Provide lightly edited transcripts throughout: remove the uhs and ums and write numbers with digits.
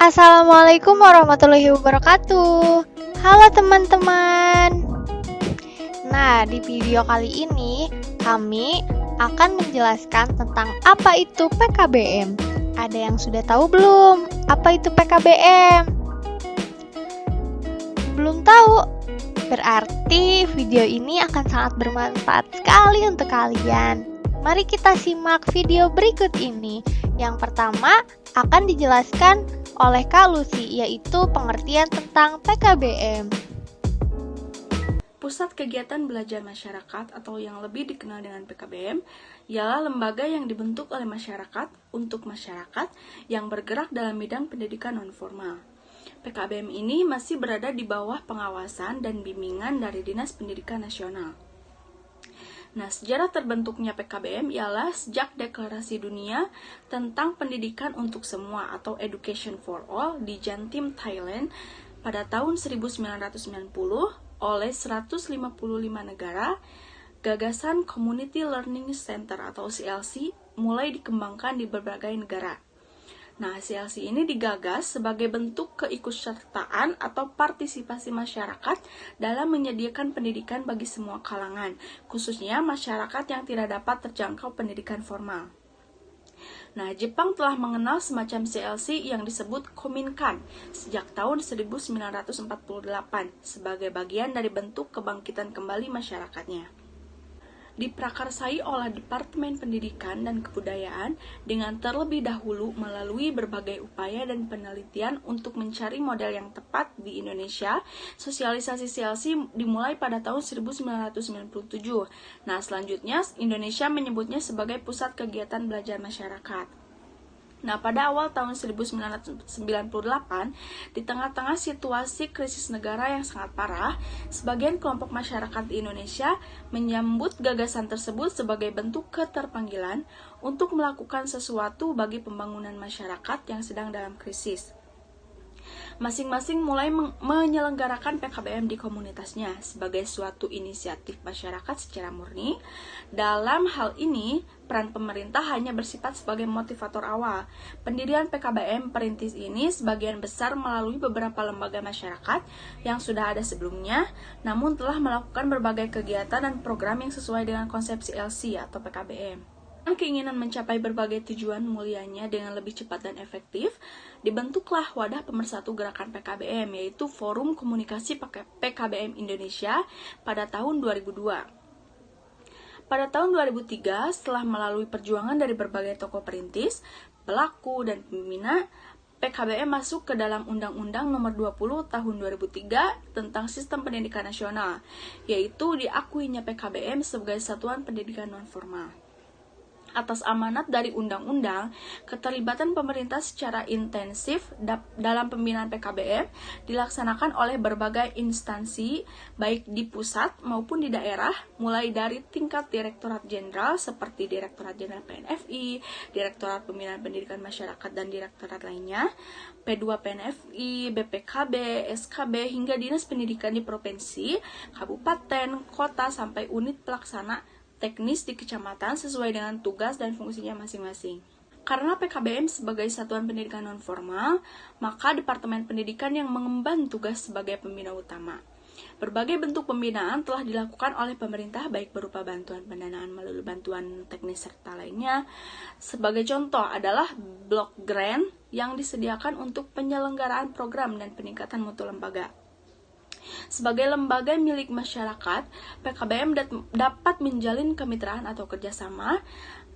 Assalamualaikum warahmatullahi wabarakatuh. Halo teman-teman. Nah, di video kali ini kami akan menjelaskan tentang apa itu PKBM. Ada yang sudah tahu belum? Apa itu PKBM? Belum tahu? Berarti video ini akan sangat bermanfaat sekali untuk kalian. Mari kita simak video berikut ini. Yang pertama akan dijelaskan oleh Kak Lucy, yaitu pengertian tentang PKBM. Pusat Kegiatan Belajar Masyarakat atau yang lebih dikenal dengan PKBM ialah lembaga yang dibentuk oleh masyarakat untuk masyarakat yang bergerak dalam bidang pendidikan non-formal. PKBM ini masih berada di bawah pengawasan dan bimbingan dari Dinas Pendidikan Nasional. Nah, sejarah terbentuknya PKBM ialah sejak Deklarasi Dunia tentang Pendidikan untuk Semua atau Education for All di Jatim, Thailand pada tahun 1990 oleh 155 negara. Gagasan Community Learning Center atau CLC mulai dikembangkan di berbagai negara. Nah, CLC ini digagas sebagai bentuk keikutsertaan atau partisipasi masyarakat dalam menyediakan pendidikan bagi semua kalangan, khususnya masyarakat yang tidak dapat terjangkau pendidikan formal. Nah, Jepang telah mengenal semacam CLC yang disebut Kominkan sejak tahun 1948 sebagai bagian dari bentuk kebangkitan kembali masyarakatnya. Diprakarsai oleh Departemen Pendidikan dan Kebudayaan dengan terlebih dahulu melalui berbagai upaya dan penelitian untuk mencari model yang tepat di Indonesia. Sosialisasi CLC dimulai pada tahun 1997. Nah, selanjutnya Indonesia menyebutnya sebagai Pusat Kegiatan Belajar Masyarakat. Nah, pada awal tahun 1998, di tengah-tengah situasi krisis negara yang sangat parah, sebagian kelompok masyarakat di Indonesia menyambut gagasan tersebut sebagai bentuk keterpanggilan untuk melakukan sesuatu bagi pembangunan masyarakat yang sedang dalam krisis. Masing-masing mulai menyelenggarakan PKBM di komunitasnya sebagai suatu inisiatif masyarakat secara murni. Dalam hal ini, peran pemerintah hanya bersifat sebagai motivator awal. Pendirian PKBM perintis ini sebagian besar melalui beberapa lembaga masyarakat yang sudah ada sebelumnya, namun telah melakukan berbagai kegiatan dan program yang sesuai dengan konsep CLC atau PKBM. Keinginan mencapai berbagai tujuan mulianya dengan lebih cepat dan efektif, dibentuklah wadah pemersatu gerakan PKBM, yaitu Forum Komunikasi PKBM Indonesia pada tahun 2002. Pada tahun 2003, setelah melalui perjuangan dari berbagai tokoh perintis, pelaku, dan pembina, PKBM masuk ke dalam Undang-Undang Nomor 20 Tahun 2003 tentang Sistem Pendidikan Nasional, yaitu diakuinya PKBM sebagai satuan pendidikan non-formal. Atas amanat dari undang-undang, keterlibatan pemerintah secara intensif dalam pembinaan PKBM dilaksanakan oleh berbagai instansi, baik di pusat maupun di daerah, mulai dari tingkat Direktorat Jenderal seperti Direktorat Jenderal PNFI, Direktorat Pembinaan Pendidikan Masyarakat, dan direktorat lainnya, P2 PNFI, BPKB, SKB, hingga Dinas Pendidikan di provinsi, kabupaten, kota, sampai unit pelaksana teknis di kecamatan sesuai dengan tugas dan fungsinya masing-masing. Karena PKBM sebagai satuan pendidikan non-formal, maka Departemen Pendidikan yang mengemban tugas sebagai pembina utama. Berbagai bentuk pembinaan telah dilakukan oleh pemerintah, baik berupa bantuan pendanaan melalui bantuan teknis serta lainnya. Sebagai contoh adalah Block Grant yang disediakan untuk penyelenggaraan program dan peningkatan mutu lembaga. Sebagai lembaga milik masyarakat, PKBM dapat menjalin kemitraan atau kerjasama,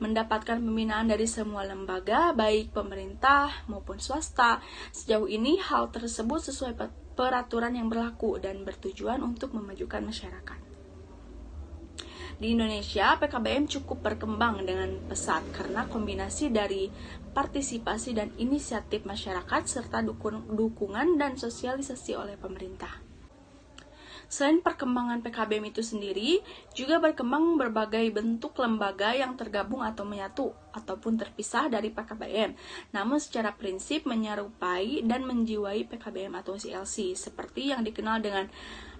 mendapatkan pembinaan dari semua lembaga, baik pemerintah maupun swasta. Sejauh ini, hal tersebut sesuai peraturan yang berlaku dan bertujuan untuk memajukan masyarakat. Di Indonesia, PKBM cukup berkembang dengan pesat karena kombinasi dari partisipasi dan inisiatif masyarakat serta dukungan dan sosialisasi oleh pemerintah. Selain perkembangan PKBM itu sendiri, juga berkembang berbagai bentuk lembaga yang tergabung atau menyatu, ataupun terpisah dari PKBM, namun secara prinsip menyerupai dan menjiwai PKBM atau CLC, seperti yang dikenal dengan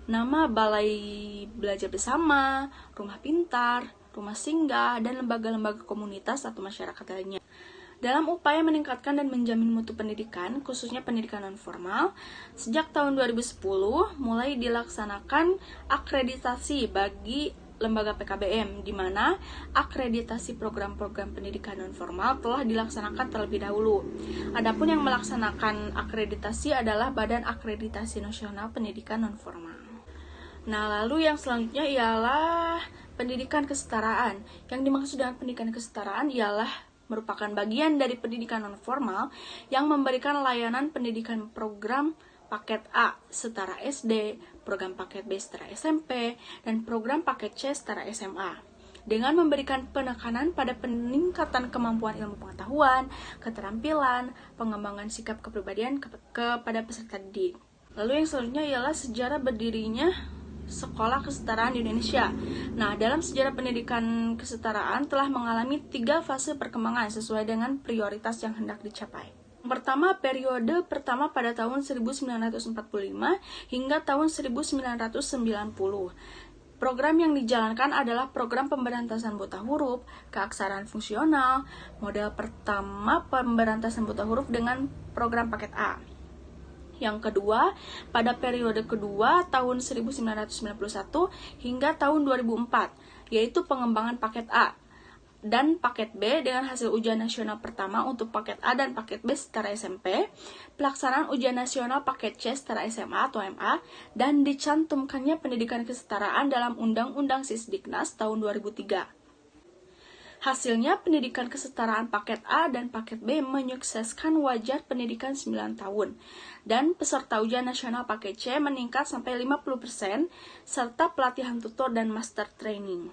nama Balai Belajar Bersama, Rumah Pintar, Rumah Singgah, dan lembaga-lembaga komunitas atau masyarakat lainnya. Dalam upaya meningkatkan dan menjamin mutu pendidikan, khususnya pendidikan non-formal, sejak tahun 2010 mulai dilaksanakan akreditasi bagi lembaga PKBM, di mana akreditasi program-program pendidikan non-formal telah dilaksanakan terlebih dahulu. Adapun yang melaksanakan akreditasi adalah Badan Akreditasi Nasional Pendidikan Non-Formal. Nah, lalu yang selanjutnya ialah pendidikan kesetaraan. Yang dimaksud dengan pendidikan kesetaraan ialah merupakan bagian dari pendidikan non-formal yang memberikan layanan pendidikan program paket A setara SD, program paket B setara SMP, dan program paket C setara SMA. Dengan memberikan penekanan pada peningkatan kemampuan ilmu pengetahuan, keterampilan, pengembangan sikap kepribadian kepada peserta didik. Lalu yang selanjutnya ialah sejarah berdirinya Sekolah Kesetaraan di Indonesia. Nah, dalam sejarah pendidikan kesetaraan telah mengalami 3 fase perkembangan sesuai dengan prioritas yang hendak dicapai. Pertama, periode pertama pada tahun 1945 hingga tahun 1990. Program yang dijalankan adalah program pemberantasan buta huruf, keaksaraan fungsional, model pertama pemberantasan buta huruf dengan program paket A. Yang kedua, pada periode kedua tahun 1991 hingga tahun 2004, yaitu pengembangan paket A dan paket B dengan hasil ujian nasional pertama untuk paket A dan paket B setara SMP, pelaksanaan ujian nasional paket C setara SMA atau MA, dan dicantumkannya pendidikan kesetaraan dalam Undang-Undang Sisdiknas tahun 2003. Hasilnya, pendidikan kesetaraan paket A dan paket B menyukseskan wajar pendidikan 9 tahun, dan peserta ujian nasional paket C meningkat sampai 50%, serta pelatihan tutor dan master training.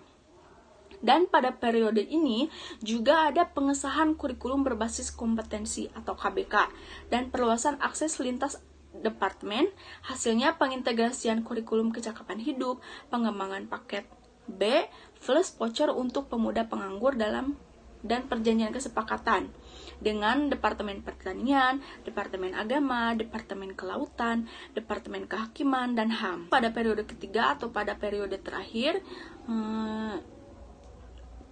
Dan pada periode ini juga ada pengesahan kurikulum berbasis kompetensi atau KBK, dan perluasan akses lintas departemen. Hasilnya pengintegrasian kurikulum kecakapan hidup, pengembangan paket B, plus voucher untuk pemuda penganggur dan perjanjian kesepakatan dengan Departemen Pertanian, Departemen Agama, Departemen Kelautan, Departemen Kehakiman, dan HAM. Pada periode ketiga atau pada periode terakhir,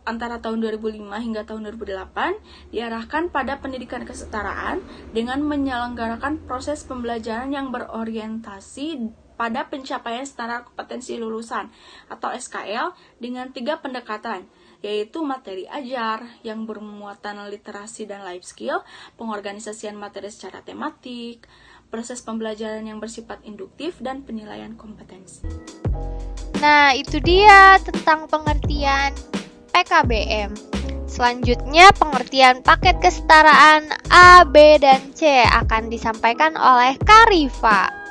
antara tahun 2005 hingga tahun 2008, diarahkan pada pendidikan kesetaraan dengan menyelenggarakan proses pembelajaran yang berorientasi pada pencapaian standar kompetensi lulusan atau SKL dengan 3 pendekatan, yaitu materi ajar yang bermuatan literasi dan life skill, pengorganisasian materi secara tematik, proses pembelajaran yang bersifat induktif, dan penilaian kompetensi. Nah, itu dia tentang pengertian PKBM. Selanjutnya, pengertian paket kesetaraan A, B, dan C akan disampaikan oleh Karifa.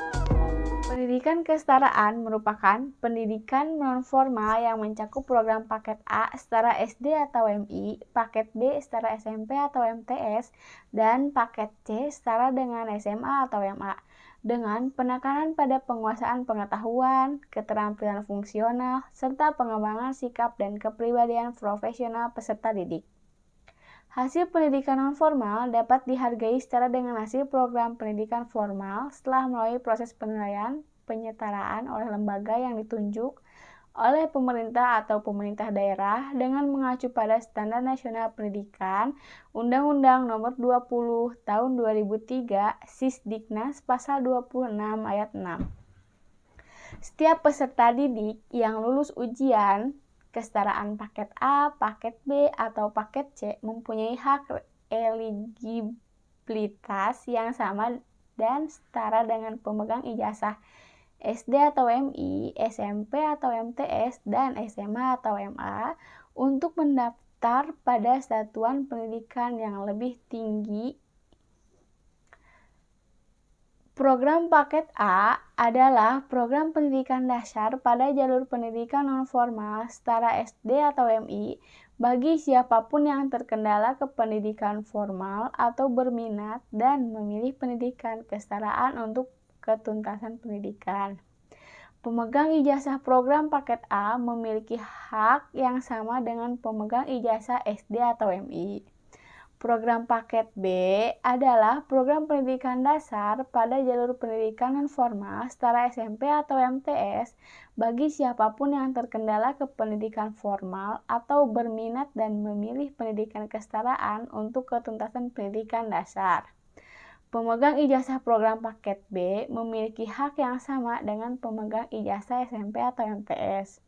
Pendidikan kesetaraan merupakan pendidikan non-formal yang mencakup program paket A setara SD atau MI, paket B setara SMP atau MTS, dan paket C setara dengan SMA atau MA, dengan penekanan pada penguasaan pengetahuan, keterampilan fungsional, serta pengembangan sikap dan kepribadian profesional peserta didik. Hasil pendidikan non-formal dapat dihargai setara dengan hasil program pendidikan formal setelah melalui proses penilaian penyetaraan oleh lembaga yang ditunjuk oleh pemerintah atau pemerintah daerah dengan mengacu pada Standar Nasional Pendidikan Undang-Undang Nomor 20 Tahun 2003 Sisdiknas Pasal 26 Ayat 6. Setiap peserta didik yang lulus ujian kesetaraan paket A, paket B, atau paket C mempunyai hak eligibilitas yang sama dan setara dengan pemegang ijazah SD atau MI, SMP atau MTS, dan SMA atau MA untuk mendaftar pada satuan pendidikan yang lebih tinggi. Program paket A adalah program pendidikan dasar pada jalur pendidikan non-formal setara SD atau MI bagi siapapun yang terkendala ke pendidikan formal atau berminat dan memilih pendidikan kesetaraan untuk ketuntasan pendidikan. Pemegang ijazah program paket A memiliki hak yang sama dengan pemegang ijazah SD atau MI. Program paket B adalah program pendidikan dasar pada jalur pendidikan non-formal setara SMP atau MTS bagi siapapun yang terkendala ke pendidikan formal atau berminat dan memilih pendidikan kesetaraan untuk ketuntasan pendidikan dasar. Pemegang ijazah program paket B memiliki hak yang sama dengan pemegang ijazah SMP atau MTS.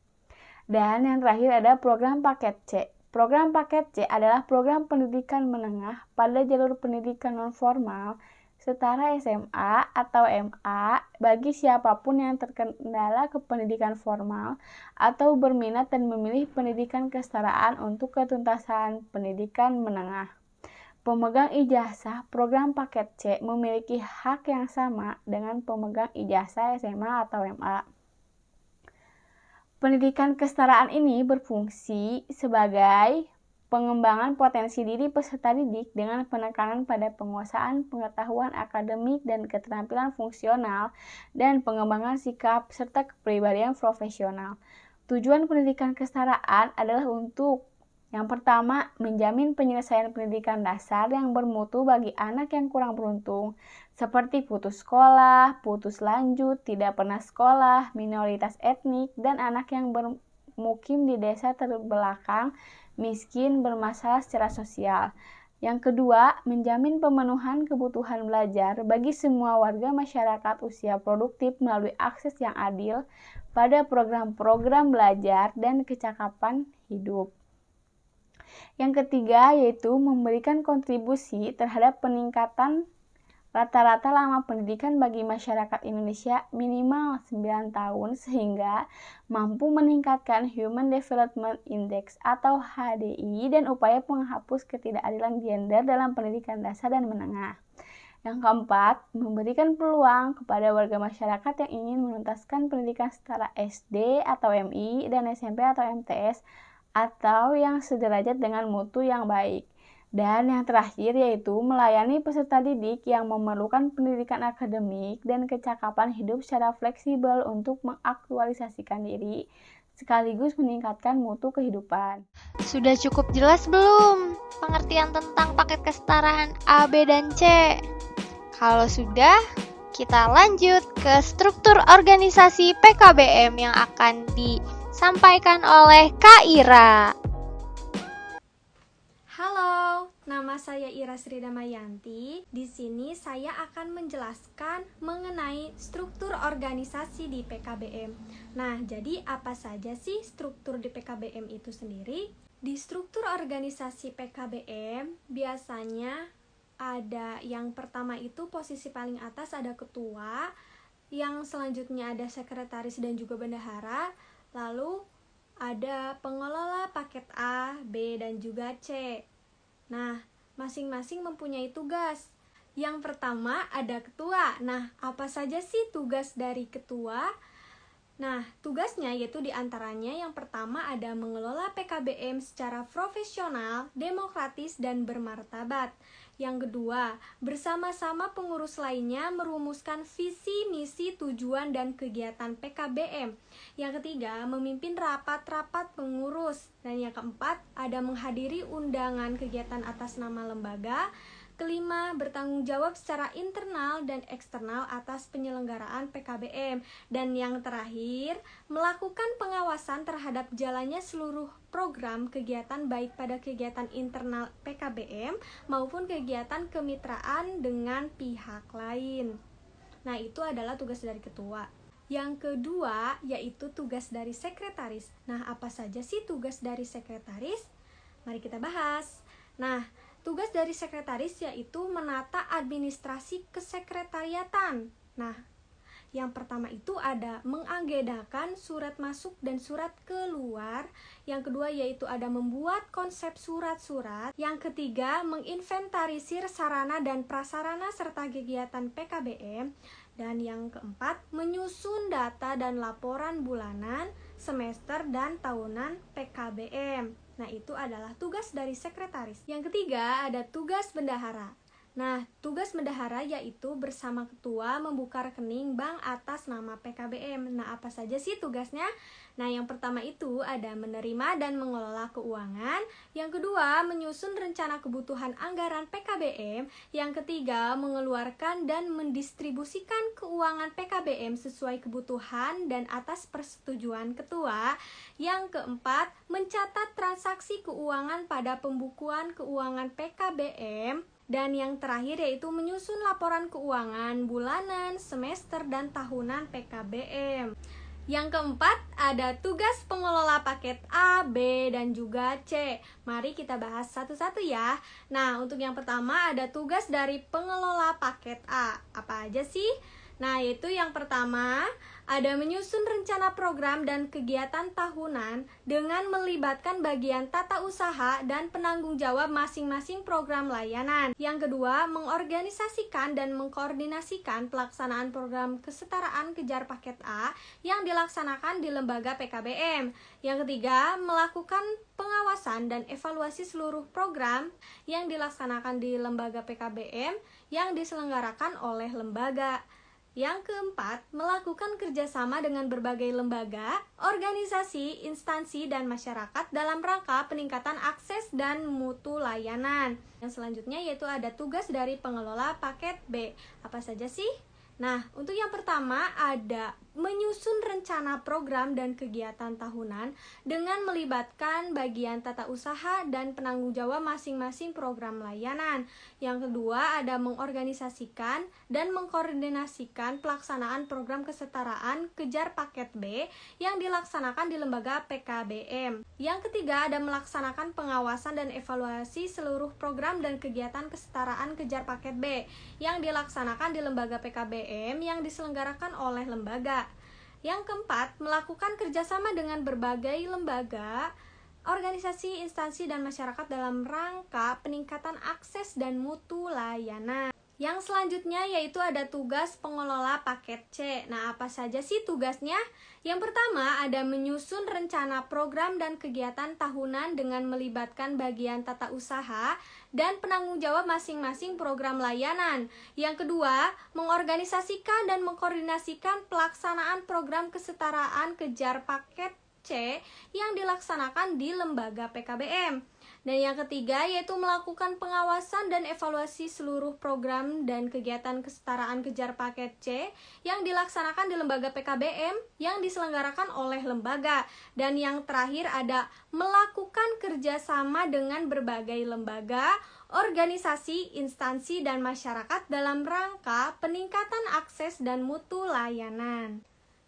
Dan yang terakhir ada program paket C. Program paket C adalah program pendidikan menengah pada jalur pendidikan non-formal setara SMA atau MA bagi siapapun yang terkendala ke pendidikan formal atau berminat dan memilih pendidikan kesetaraan untuk ketuntasan pendidikan menengah. Pemegang ijazah program paket C memiliki hak yang sama dengan pemegang ijazah SMA atau MA. Pendidikan kesetaraan ini berfungsi sebagai pengembangan potensi diri peserta didik dengan penekanan pada penguasaan pengetahuan akademik dan keterampilan fungsional dan pengembangan sikap serta kepribadian profesional. Tujuan pendidikan kesetaraan adalah untuk yang pertama, menjamin penyelesaian pendidikan dasar yang bermutu bagi anak yang kurang beruntung, seperti putus sekolah, putus lanjut, tidak pernah sekolah, minoritas etnik, dan anak yang bermukim di desa terbelakang, miskin, bermasalah secara sosial. Yang kedua, menjamin pemenuhan kebutuhan belajar bagi semua warga masyarakat usia produktif melalui akses yang adil pada program-program belajar dan kecakapan hidup. Yang ketiga yaitu memberikan kontribusi terhadap peningkatan rata-rata lama pendidikan bagi masyarakat Indonesia minimal 9 tahun sehingga mampu meningkatkan Human Development Index atau HDI dan upaya menghapus ketidakadilan gender dalam pendidikan dasar dan menengah. Yang keempat, memberikan peluang kepada warga masyarakat yang ingin menuntaskan pendidikan setara SD atau MI dan SMP atau MTS atau yang sederajat dengan mutu yang baik. Dan yang terakhir yaitu melayani peserta didik yang memerlukan pendidikan akademik dan kecakapan hidup secara fleksibel untuk mengaktualisasikan diri, sekaligus meningkatkan mutu kehidupan. Sudah cukup jelas belum pengertian tentang paket kesetaraan A, B, dan C? Kalau sudah, kita lanjut ke struktur organisasi PKBM yang akan disampaikan oleh Kak Ira. Halo, nama saya Ira Sri Damayanti. Di sini saya akan menjelaskan mengenai struktur organisasi di PKBM. Nah, jadi apa saja sih struktur di PKBM itu sendiri? Di struktur organisasi PKBM biasanya ada yang pertama itu posisi paling atas ada ketua, yang selanjutnya ada sekretaris dan juga bendahara, lalu ada pengelola paket A, B, dan juga C. Nah, masing-masing mempunyai tugas. Yang pertama ada ketua. Nah, apa saja sih tugas dari ketua? Nah, tugasnya yaitu diantaranya yang pertama ada mengelola PKBM secara profesional, demokratis, dan bermartabat. Yang kedua, bersama-sama pengurus lainnya merumuskan visi, misi, tujuan, dan kegiatan PKBM. Yang ketiga, memimpin rapat-rapat pengurus. Dan yang keempat, ada menghadiri undangan kegiatan atas nama lembaga. Kelima, bertanggung jawab secara internal dan eksternal atas penyelenggaraan PKBM. Dan yang terakhir, melakukan pengawasan terhadap jalannya seluruh program kegiatan baik pada kegiatan internal PKBM maupun kegiatan kemitraan dengan pihak lain. Nah, itu adalah tugas dari ketua. Yang kedua, yaitu tugas dari sekretaris. Nah, apa saja sih tugas dari sekretaris? Mari kita bahas. Nah, tugas dari sekretaris yaitu menata administrasi kesekretariatan. Nah, yang pertama itu ada mengagendakan surat masuk dan surat keluar. Yang kedua yaitu ada membuat konsep surat-surat. Yang ketiga, menginventarisir sarana dan prasarana serta kegiatan PKBM. Dan yang keempat, menyusun data dan laporan bulanan, semester, dan tahunan PKBM. Nah, itu adalah tugas dari sekretaris. Yang ketiga, ada tugas bendahara. Nah, tugas bendahara yaitu bersama ketua membuka rekening bank atas nama PKBM. Nah, apa saja sih tugasnya? Nah, yang pertama itu ada menerima dan mengelola keuangan. Yang kedua, menyusun rencana kebutuhan anggaran PKBM. Yang ketiga, mengeluarkan dan mendistribusikan keuangan PKBM sesuai kebutuhan dan atas persetujuan ketua. Yang keempat, mencatat transaksi keuangan pada pembukuan keuangan PKBM. Dan yang terakhir yaitu menyusun laporan keuangan bulanan, semester, dan tahunan PKBM. Yang keempat, ada tugas pengelola paket A, B, dan juga C. Mari kita bahas satu-satu ya. Nah, untuk yang pertama ada tugas dari pengelola paket A. Apa aja sih? Nah, yaitu yang pertama, ada menyusun rencana program dan kegiatan tahunan dengan melibatkan bagian tata usaha dan penanggung jawab masing-masing program layanan. Yang kedua, mengorganisasikan dan mengkoordinasikan pelaksanaan program kesetaraan kejar paket A yang dilaksanakan di lembaga PKBM. Yang ketiga, melakukan pengawasan dan evaluasi seluruh program yang dilaksanakan di lembaga PKBM yang diselenggarakan oleh lembaga. Yang keempat, melakukan kerjasama dengan berbagai lembaga, organisasi, instansi, dan masyarakat dalam rangka peningkatan akses dan mutu layanan. Yang selanjutnya yaitu ada tugas dari pengelola paket B. Apa saja sih? Nah, untuk yang pertama ada menyusun rencana program dan kegiatan tahunan dengan melibatkan bagian tata usaha dan penanggung jawab masing-masing program layanan. Yang kedua ada mengorganisasikan dan mengkoordinasikan pelaksanaan program kesetaraan kejar paket B yang dilaksanakan di lembaga PKBM. Yang ketiga ada melaksanakan pengawasan dan evaluasi seluruh program dan kegiatan kesetaraan kejar paket B yang dilaksanakan di lembaga PKBM yang diselenggarakan oleh lembaga. Yang keempat, melakukan kerjasama dengan berbagai lembaga, organisasi, instansi, dan masyarakat dalam rangka peningkatan akses dan mutu layanan. Yang selanjutnya yaitu ada tugas pengelola paket C. Nah, apa saja sih tugasnya? Yang pertama ada menyusun rencana program dan kegiatan tahunan dengan melibatkan bagian tata usaha dan penanggung jawab masing-masing program layanan. Yang kedua, mengorganisasikan dan mengkoordinasikan pelaksanaan program kesetaraan kejar paket C yang dilaksanakan di lembaga PKBM. Dan yang ketiga yaitu melakukan pengawasan dan evaluasi seluruh program dan kegiatan kesetaraan kejar paket C yang dilaksanakan di lembaga PKBM yang diselenggarakan oleh lembaga. Dan yang terakhir ada melakukan kerjasama dengan berbagai lembaga, organisasi, instansi, dan masyarakat dalam rangka peningkatan akses dan mutu layanan.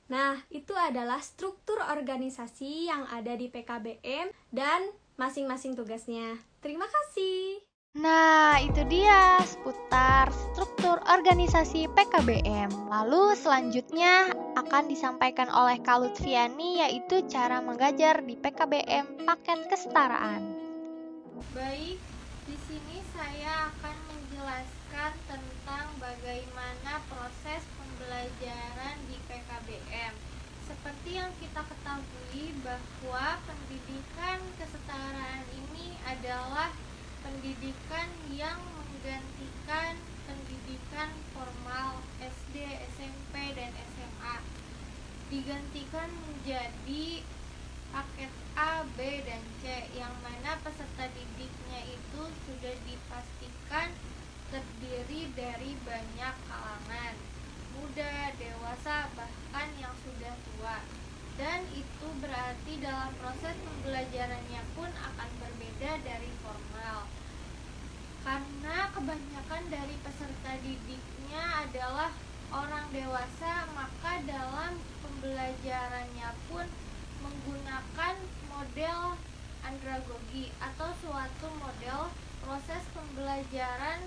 Nah, itu adalah struktur organisasi yang ada di PKBM dan masing-masing tugasnya. Terima kasih. Nah, itu dia seputar struktur organisasi PKBM. Lalu selanjutnya akan disampaikan oleh Kak Lutfiani yaitu cara mengajar di PKBM paket kesetaraan. Baik, di sini saya akan menjelaskan tentang bagaimana proses pembelajaran di PKBM. Seperti yang kita ketahui bahwa pendidikan kesetaraan ini adalah pendidikan yang menggantikan pendidikan formal SD, SMP, dan SMA. Digantikan menjadi paket A, B, dan C yang mana peserta didiknya itu sudah dipastikan terdiri dari banyak kalangan, muda, dewasa, bahkan yang sudah tua. Dan itu berarti dalam proses pembelajarannya pun akan berbeda dari formal. Karena kebanyakan dari peserta didiknya adalah orang dewasa, maka dalam pembelajarannya pun menggunakan model andragogi atau suatu model proses pembelajaran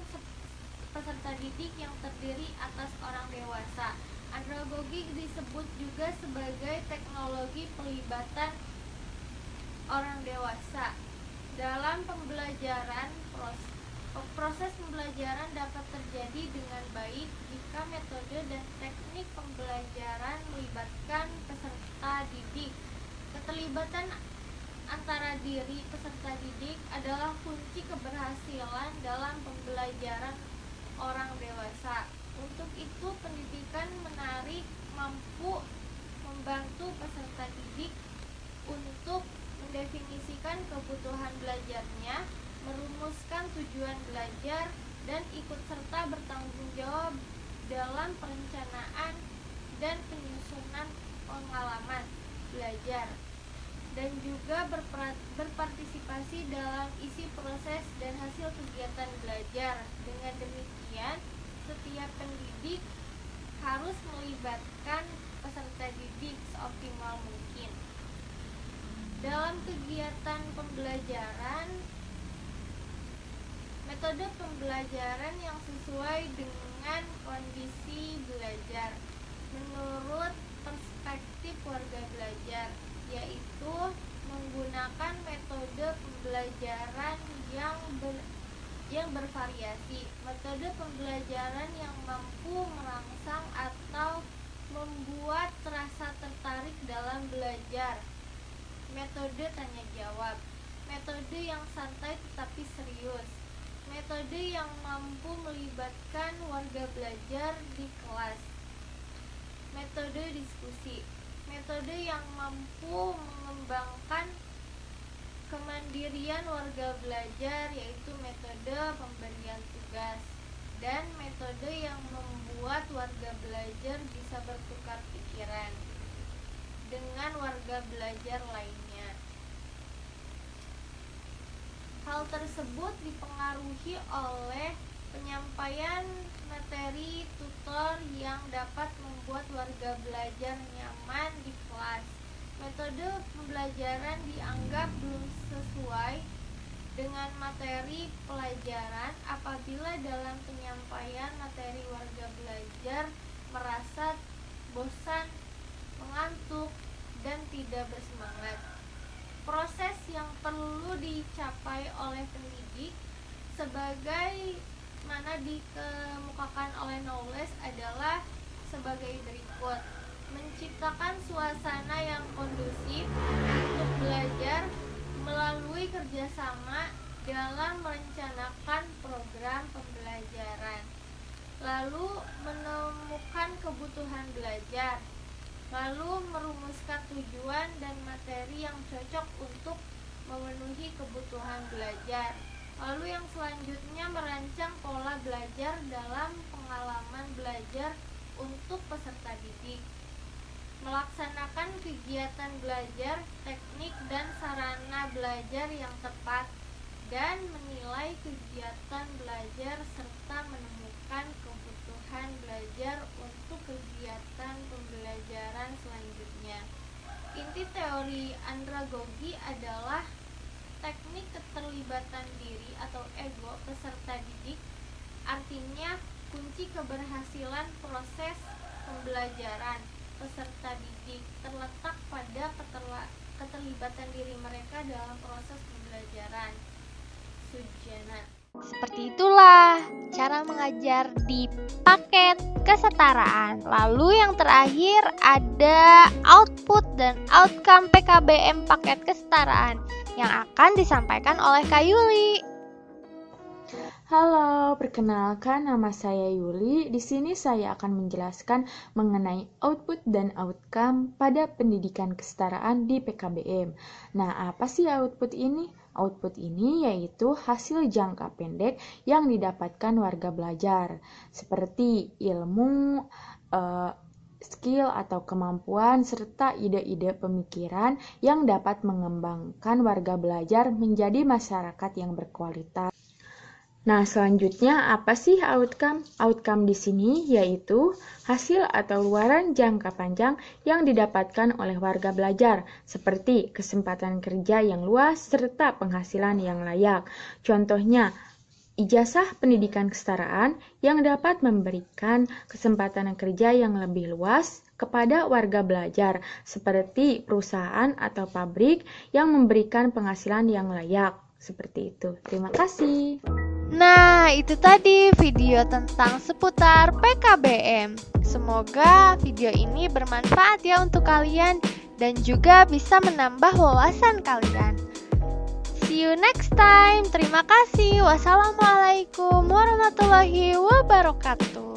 peserta didik yang terdiri atas orang dewasa. Andragogi disebut juga sebagai teknologi pelibatan orang dewasa. Dalam pembelajaran, proses pembelajaran dapat terjadi dengan baik jika metode dan teknik pembelajaran melibatkan peserta didik. Keterlibatan antara diri peserta didik adalah kunci keberhasilan dalam pembelajaran orang dewasa. Untuk itu, pendidikan menarik mampu membantu peserta didik untuk mendefinisikan kebutuhan belajarnya, merumuskan tujuan belajar, dan ikut serta bertanggung jawab dalam perencanaan dan penyusunan pengalaman belajar, dan juga berpartisipasi dalam isi proses dan hasil kegiatan belajar. Dengan demikian, setiap pendidik harus melibatkan peserta didik seoptimal mungkin dalam kegiatan pembelajaran. Metode pembelajaran yang sesuai dengan kondisi belajar menurut perspektif warga belajar, yaitu menggunakan metode pembelajaran yang bervariasi, metode pembelajaran yang mampu merangsang atau membuat rasa tertarik dalam belajar, metode tanya jawab, metode yang santai tetapi serius, metode yang mampu melibatkan warga belajar di kelas, metode diskusi, metode yang mampu mengembangkan kemandirian warga belajar, yaitu metode pemberian tugas, dan metode yang membuat warga belajar bisa bertukar pikiran dengan warga belajar lainnya. Hal tersebut dipengaruhi oleh penyampaian materi tutor yang dapat membuat warga belajar nyaman di kelas. Metode pembelajaran dianggap belum sesuai dengan materi pelajaran apabila dalam penyampaian materi warga belajar merasa bosan, mengantuk, dan tidak bersemangat. Proses yang perlu dicapai oleh pendidik sebagai mana dikemukakan oleh Knowles adalah sebagai berikut: menciptakan suasana yang kondusif untuk belajar melalui kerjasama dalam merencanakan program pembelajaran, lalu menemukan kebutuhan belajar, lalu merumuskan tujuan dan materi yang cocok untuk memenuhi kebutuhan belajar, lalu yang selanjutnya merancang pola belajar dalam pengalaman belajar untuk peserta didik, melaksanakan kegiatan belajar, teknik dan sarana belajar yang tepat, dan menilai kegiatan belajar serta menemukan kebutuhan belajar untuk kegiatan pembelajaran selanjutnya. Inti teori andragogi adalah teknik keterlibatan diri atau ego peserta didik, artinya kunci keberhasilan proses pembelajaran peserta didik terletak pada keterlibatan diri mereka dalam proses pembelajaran. Sujana. Seperti itulah cara mengajar di paket kesetaraan. Lalu yang terakhir ada output dan outcome PKBM paket kesetaraan yang akan disampaikan oleh Kak Yuli. Halo, perkenalkan nama saya Yuli. Di sini saya akan menjelaskan mengenai output dan outcome pada pendidikan kesetaraan di PKBM. Nah, apa sih output ini? Output ini yaitu hasil jangka pendek yang didapatkan warga belajar, seperti ilmu, skill atau kemampuan, serta ide-ide pemikiran yang dapat mengembangkan warga belajar menjadi masyarakat yang berkualitas. Nah, selanjutnya apa sih outcome? Outcome di sini yaitu hasil atau luaran jangka panjang yang didapatkan oleh warga belajar, seperti kesempatan kerja yang luas serta penghasilan yang layak. Contohnya, ijazah pendidikan kesetaraan yang dapat memberikan kesempatan kerja yang lebih luas kepada warga belajar, seperti perusahaan atau pabrik yang memberikan penghasilan yang layak. Seperti itu. Terima kasih. Nah, itu tadi video tentang seputar PKBM. Semoga video ini bermanfaat ya untuk kalian dan juga bisa menambah wawasan kalian. See you next time. Terima kasih. Wassalamualaikum warahmatullahi wabarakatuh.